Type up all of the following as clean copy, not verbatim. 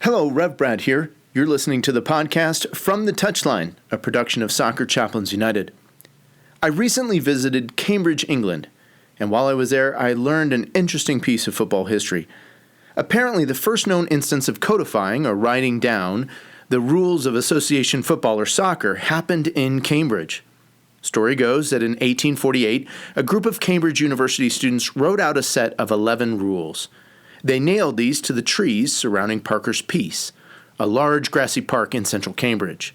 Hello, Rev Brad here. You're listening to the podcast From the Touchline, a production of Soccer Chaplains United. I recently visited Cambridge, England, and while I was there, I learned an interesting piece of football history. Apparently, the first known instance of codifying, or writing down, the rules of association football or soccer happened in Cambridge. Story goes that in 1848, a group of Cambridge University students wrote out a set of 11 rules. They nailed these to the trees surrounding Parker's Peace, a large grassy park in central Cambridge.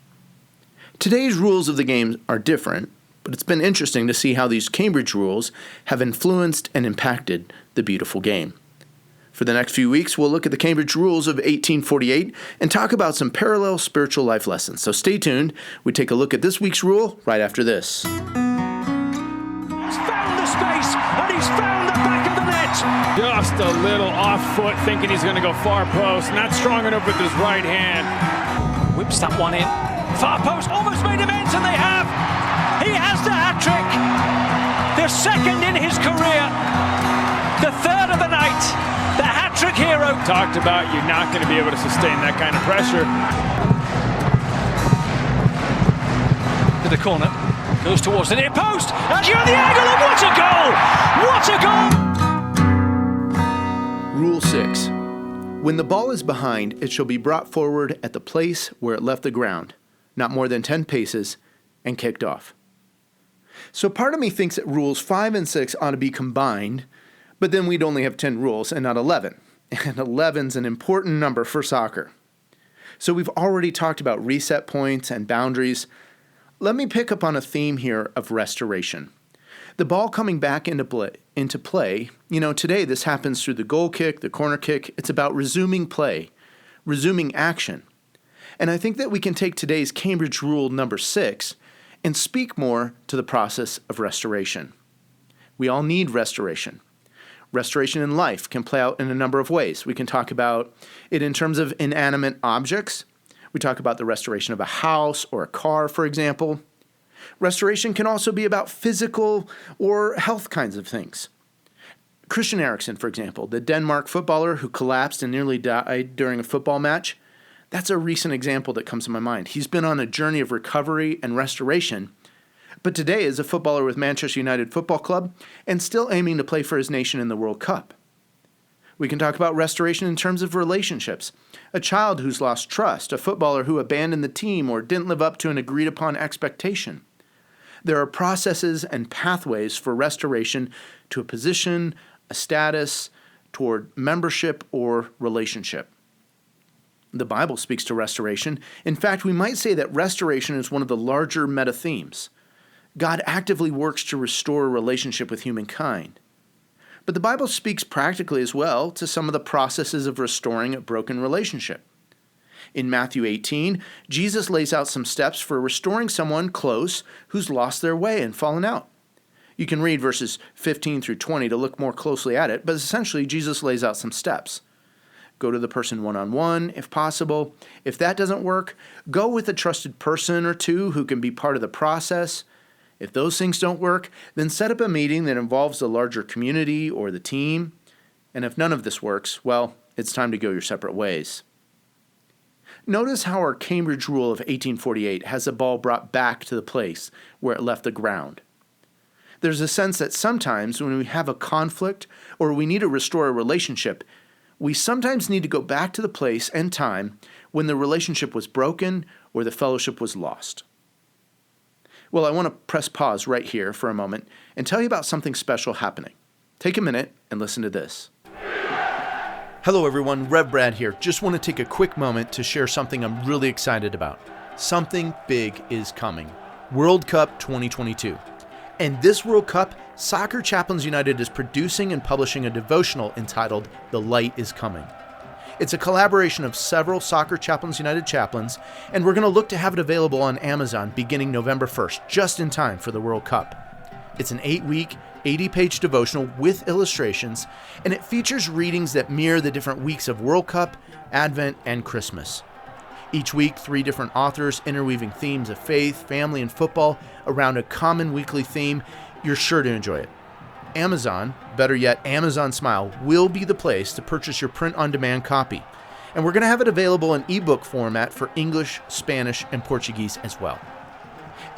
Today's rules of the game are different, but it's been interesting to see how these Cambridge rules have influenced and impacted the beautiful game. For the next few weeks, we'll look at the Cambridge rules of 1848 and talk about some parallel spiritual life lessons. So stay tuned. We take a look at this week's rule right after this. He's found the space, and he's found the back of the net. Just a little off foot, thinking he's going to go far post. Not strong enough with his right hand. Whips that one in. Far post, almost made him ends, and they have. He has the hat-trick. The second in his career. The third of the night. The hat-trick hero. Talked about you're not going to be able to sustain that kind of pressure. To the corner. Goes towards the near post. And you're the angle, and what a goal! What a goal! Rule 6. When the ball is behind, it shall be brought forward at the place where it left the ground, not more than 10 paces, and kicked off. So part of me thinks that rules 5 and 6 ought to be combined, but then we'd only have 10 rules and not 11. And 11's an important number for soccer. So we've already talked about reset points and boundaries. Let me pick up on a theme here of restoration. The ball coming back into play, today this happens through the goal kick, the corner kick. It's about resuming play, resuming action. And I think that we can take today's Cambridge rule number 6 and speak more to the process of restoration. We all need restoration. Restoration in life can play out in a number of ways. We can talk about it in terms of inanimate objects. We talk about the restoration of a house or a car, for example. Restoration can also be about physical or health kinds of things. Christian Eriksen, for example, the Denmark footballer who collapsed and nearly died during a football match, that's a recent example that comes to my mind. He's been on a journey of recovery and restoration, but today is a footballer with Manchester United Football Club and still aiming to play for his nation in the World Cup. We can talk about restoration in terms of relationships. A child who's lost trust, a footballer who abandoned the team or didn't live up to an agreed-upon expectation. There are processes and pathways for restoration to a position, a status, toward membership or relationship. The Bible speaks to restoration. In fact, we might say that restoration is one of the larger meta-themes. God actively works to restore a relationship with humankind. But the Bible speaks practically as well to some of the processes of restoring a broken relationship. In Matthew 18, Jesus lays out some steps for restoring someone close who's lost their way and fallen out. You can read verses 15 through 20 to look more closely at it, but essentially Jesus lays out some steps. Go to the person one-on-one, if possible. If that doesn't work, go with a trusted person or two who can be part of the process. If those things don't work, then set up a meeting that involves the larger community or the team. And if none of this works, well, it's time to go your separate ways. Notice how our Cambridge rule of 1848 has the ball brought back to the place where it left the ground. There's a sense that sometimes when we have a conflict or we need to restore a relationship, we sometimes need to go back to the place and time when the relationship was broken or the fellowship was lost. Well, I want to press pause right here for a moment and tell you about something special happening. Take a minute and listen to this. Hello everyone, Rev Brad here. Just want to take a quick moment to share something I'm really excited about. Something big is coming. World Cup 2022. And this World Cup, Soccer Chaplains United is producing and publishing a devotional entitled The Light is Coming. It's a collaboration of several Soccer Chaplains United chaplains, and we're going to look to have it available on Amazon beginning November 1st, just in time for the World Cup. It's an 8-week, 80-page devotional with illustrations, and it features readings that mirror the different weeks of World Cup, Advent, and Christmas. Each week, 3 different authors interweaving themes of faith, family, and football around a common weekly theme. You're sure to enjoy it. Amazon, better yet, Amazon Smile, will be the place to purchase your print-on-demand copy. And we're going to have it available in ebook format for English, Spanish, and Portuguese as well.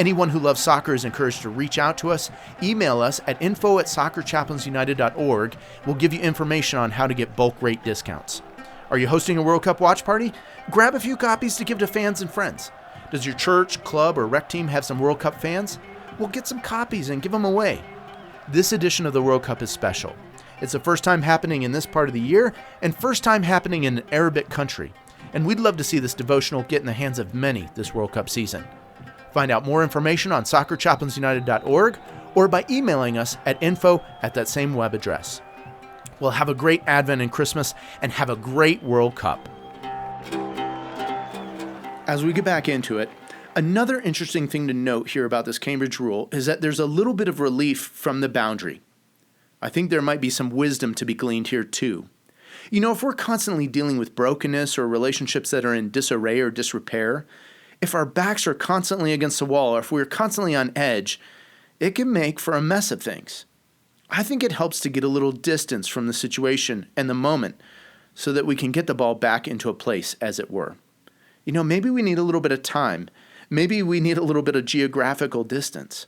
Anyone who loves soccer is encouraged to reach out to us. Email us at info@soccerchaplainsunited.org. We'll give you information on how to get bulk rate discounts. Are you hosting a World Cup watch party? Grab a few copies to give to fans and friends. Does your church, club, or rec team have some World Cup fans? Well, get some copies and give them away. This edition of the World Cup is special. It's the first time happening in this part of the year and first time happening in an Arabic country. And we'd love to see this devotional get in the hands of many this World Cup season. Find out more information on soccerchaplainsunited.org or by emailing us at info at that same web address. Well, have a great Advent and Christmas and have a great World Cup. As we get back into it, another interesting thing to note here about this Cambridge rule is that there's a little bit of relief from the boundary. I think there might be some wisdom to be gleaned here too. You know, if we're constantly dealing with brokenness or relationships that are in disarray or disrepair, if our backs are constantly against the wall or if we're constantly on edge, it can make for a mess of things. I think it helps to get a little distance from the situation and the moment so that we can get the ball back into a place, as it were. You know, maybe we need a little bit of time. Maybe we need a little bit of geographical distance.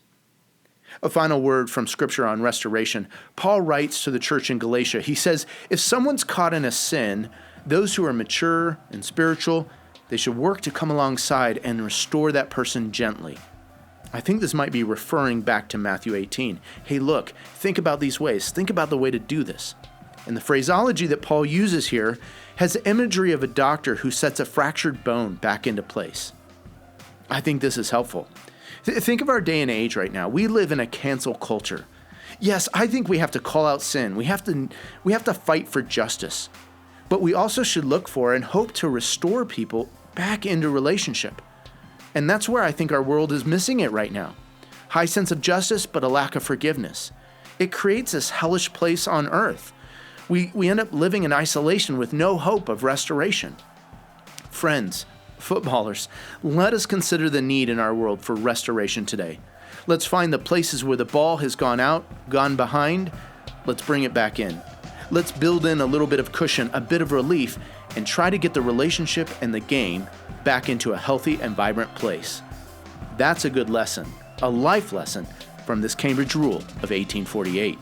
A final word from Scripture on restoration. Paul writes to the church in Galatia. He says, if someone's caught in a sin, those who are mature and spiritual, they should work to come alongside and restore that person gently. I think this might be referring back to Matthew 18. Hey, look, think about these ways. Think about the way to do this. And the phraseology that Paul uses here has the imagery of a doctor who sets a fractured bone back into place. I think this is helpful. Think of our day and age right now. We live in a cancel culture. Yes, I think we have to call out sin. We have to fight for justice. But we also should look for and hope to restore people back into relationship. And that's where I think our world is missing it right now. High sense of justice, but a lack of forgiveness. It creates this hellish place on earth. We end up living in isolation with no hope of restoration. Friends, footballers, let us consider the need in our world for restoration today. Let's find the places where the ball has gone out, gone behind. Let's bring it back in. Let's build in a little bit of cushion, a bit of relief, and try to get the relationship and the game back into a healthy and vibrant place. That's a good lesson, a life lesson from this Cambridge rule of 1848.